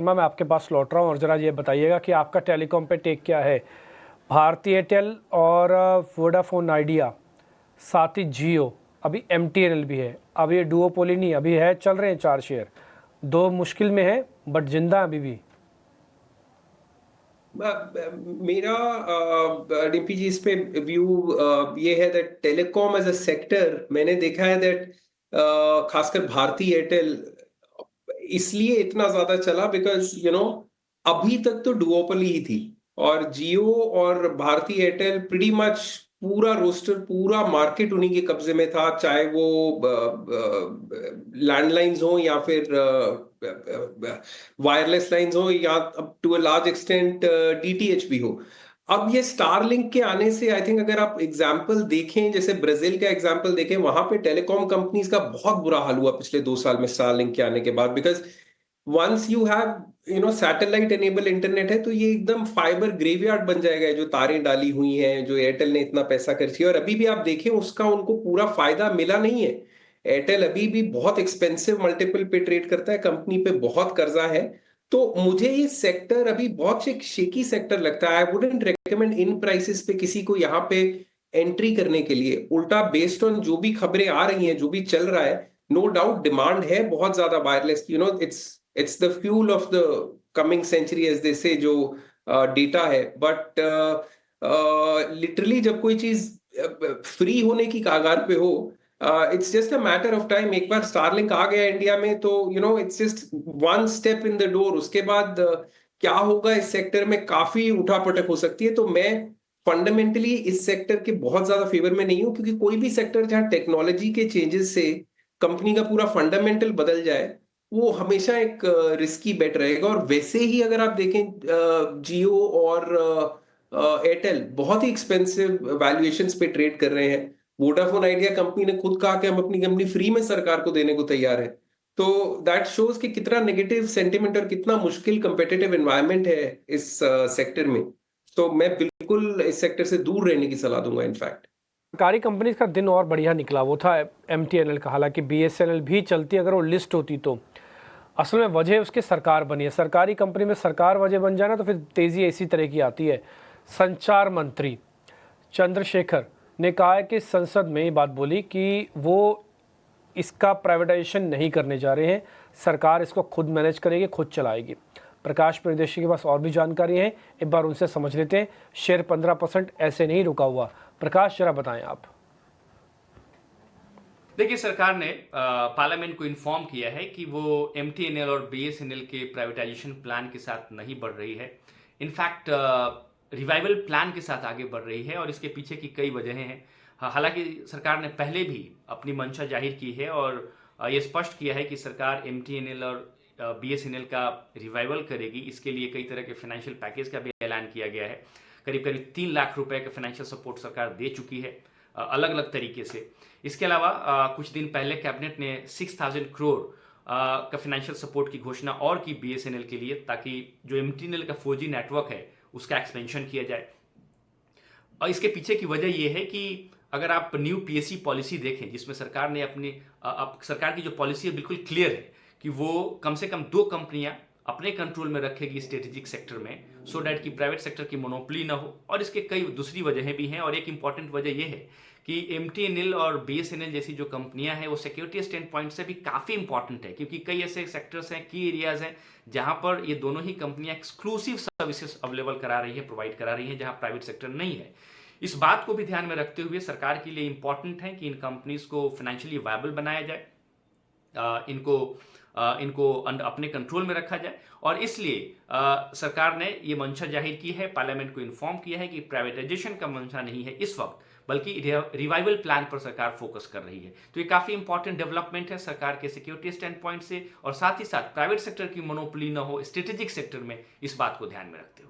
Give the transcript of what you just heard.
मैं आपके पास लौट रहा हूँ और ज़रा ये बताइएगा कि आपका टेलीकॉम पे टेक क्या है। भारती एयरटेल और वोडाफोन आइडिया, साथ ही जियो, अभी एमटीएनएल भी है। अब ये डुओपोली नहीं, अभी है, चल रहे हैं 4 शेयर, दो मुश्किल में है बट जिंदा अभी भी। मेरा डीपी जी इस पे व्यू ये है that telecom as a sector मैंने देखा है दैट खासकर भारती एयरटेल इसलिए इतना ज्यादा चला बिकॉज अभी तक तो डुओपोली ही थी और जियो और भारती एयरटेल प्रीटी मच पूरा रोस्टर पूरा मार्केट उन्हीं के कब्जे में था, चाहे वो लैंडलाइंस हो या फिर वायरलेस लाइंस हो या to a large extent DTH भी हो। अब ये स्टारलिंक के आने से आई थिंक अगर आप एग्जाम्पल देखें, जैसे ब्राजील का एग्जाम्पल देखें, वहां पे टेलीकॉम कंपनीज का बहुत बुरा हाल हुआ पिछले 2 साल में स्टारलिंक के आने के बाद। Because once you have satellite enable internet है तो ये एकदम फाइबर ग्रेवयार्ड बन जाएगा। जो तारें डाली हुई हैं, जो एयरटेल ने इतना पैसा खर्ची और अभी भी आप देखें उसका उनको पूरा फायदा मिला नहीं है। एयरटेल अभी भी बहुत एक्सपेंसिव मल्टीपल पे ट्रेड करता है, कंपनी पे बहुत कर्जा है। तो मुझे ये सेक्टर अभी बहुत शेकी सेक्टर लगता है। I wouldn't recommend in prices पे किसी को यहाँ पे एंट्री करने के लिए। उल्टा बेस्ड ऑन जो भी खबरें आ रही हैं, जो भी चल रहा है, नो डाउट डिमांड है बहुत ज्यादा wireless. It's the fuel of the coming century as they say, जो डेटा है। बट लिटरली जब कोई चीज फ्री होने की कगार पे हो, it's just a matter of time. एक बार स्टारलिंक आ गया इंडिया में तो it's just one step in the door. उसके बाद क्या होगा इस सेक्टर में, काफी उठापटक हो सकती है। तो मैं फंडामेंटली इस सेक्टर के बहुत ज्यादा फेवर में नहीं हूं, क्योंकि कोई भी सेक्टर जहां टेक्नोलॉजी के चेंजेस से कंपनी का पूरा फंडामेंटल बदल जाए, वो हमेशा एक रिस्की बेट रहेगा। और वैसे ही अगर आप देखें, जियो और एयरटेल बहुत ही एक्सपेंसिव वैल्यूएशंस पे ट्रेड कर रहे हैं। वोडाफोन आइडिया कंपनी ने खुद कहा कि हम अपनी कंपनी फ्री में सरकार को देने को तैयार है। तो दैट शोज कि कितना नेगेटिव सेंटिमेंट और कितना मुश्किल कंपेटिटिव एनवायरनमेंट है इस सेक्टर में। तो मैं बिल्कुल इस सेक्टर से दूर रहने की सलाह दूंगा इनफैक्ट। सरकारी कंपनीज का दिन और बढ़िया निकला, वो था एमटीएनएल का। हालांकि बीएसएनएल भी चलती अगर वो लिस्ट होती तो। असल में वजह उसके सरकार बनी है। सरकारी कंपनी में सरकार वजह बन जाए ना तो फिर तेज़ी इसी तरह की आती है। संचार मंत्री चंद्रशेखर ने कहा है कि संसद में ये बात बोली कि वो इसका प्राइवेटाइजेशन नहीं करने जा रहे हैं, सरकार इसको खुद मैनेज करेगी, खुद चलाएगी। प्रकाश परिदर्शी के पास और भी जानकारी है, एक बार उनसे समझ लेते हैं। शेयर 15% ऐसे नहीं रुका हुआ। प्रकाश, जरा बताएं आप। देखिए, सरकार ने पार्लियामेंट को इन्फॉर्म किया है कि वो एमटीएनएल और बीएसएनएल के प्राइवेटाइजेशन प्लान के साथ नहीं बढ़ रही है। इनफैक्ट रिवाइवल प्लान के साथ आगे बढ़ रही है और इसके पीछे की कई वजहें हैं। हालांकि सरकार ने पहले भी अपनी मंशा जाहिर की है और ये स्पष्ट किया है कि सरकार एमटीएनएल और बीएसएनएल का रिवाइवल करेगी। इसके लिए कई तरह के फाइनेंशियल पैकेज का भी ऐलान किया गया है। करीब करीब 3 लाख रुपए का फाइनेंशियल सपोर्ट सरकार दे चुकी है अलग अलग तरीके से। इसके अलावा कुछ दिन पहले कैबिनेट ने 6,000 करोड़ का फाइनेंशियल सपोर्ट की घोषणा और की बीएसएनएल के लिए, ताकि जो एमटीएनएल का 4G नेटवर्क है उसका एक्सपेंशन किया जाए। और इसके पीछे की वजह यह है कि अगर आप न्यू पीएससी पॉलिसी देखें, जिसमें सरकार ने सरकार की जो पॉलिसी है बिल्कुल क्लियर है कि वो कम से कम 2 कंपनियां अपने कंट्रोल में रखेगी स्ट्रेटेजिक सेक्टर में, सो डैट कि प्राइवेट सेक्टर की मोनोपोली ना हो। और इसके कई दूसरी वजहें भी हैं और एक इंपॉर्टेंट वजह यह है कि एमटीएनएल और बीएसएनएल जैसी जो कंपनियां हैं वो सिक्योरिटी स्टैंड पॉइंट से भी काफ़ी इंपॉर्टेंट है, क्योंकि कई ऐसे सेक्टर्स हैं, की एरियाज हैं, जहां पर ये दोनों ही कंपनियां एक्सक्लूसिव सर्विसेज अवेलेबल करा रही है, प्रोवाइड करा रही है, जहां प्राइवेट सेक्टर नहीं है। इस बात को भी ध्यान में रखते हुए सरकार के लिए इंपॉर्टेंट है कि इन कंपनीज को फाइनेंशियली वायबल बनाया जाए, इनको अपने कंट्रोल में रखा जाए। और इसलिए सरकार ने ये मंशा जाहिर की है, पार्लियामेंट को इन्फॉर्म किया है कि प्राइवेटाइजेशन का मंशा नहीं है इस वक्त, बल्कि रिवाइवल प्लान पर सरकार फोकस कर रही है। तो ये काफी इंपॉर्टेंट डेवलपमेंट है सरकार के सिक्योरिटी स्टैंड पॉइंट से, और साथ ही साथ प्राइवेट सेक्टर की मोनोपोली न हो स्ट्रेटेजिक सेक्टर में, इस बात को ध्यान में रखते हुए।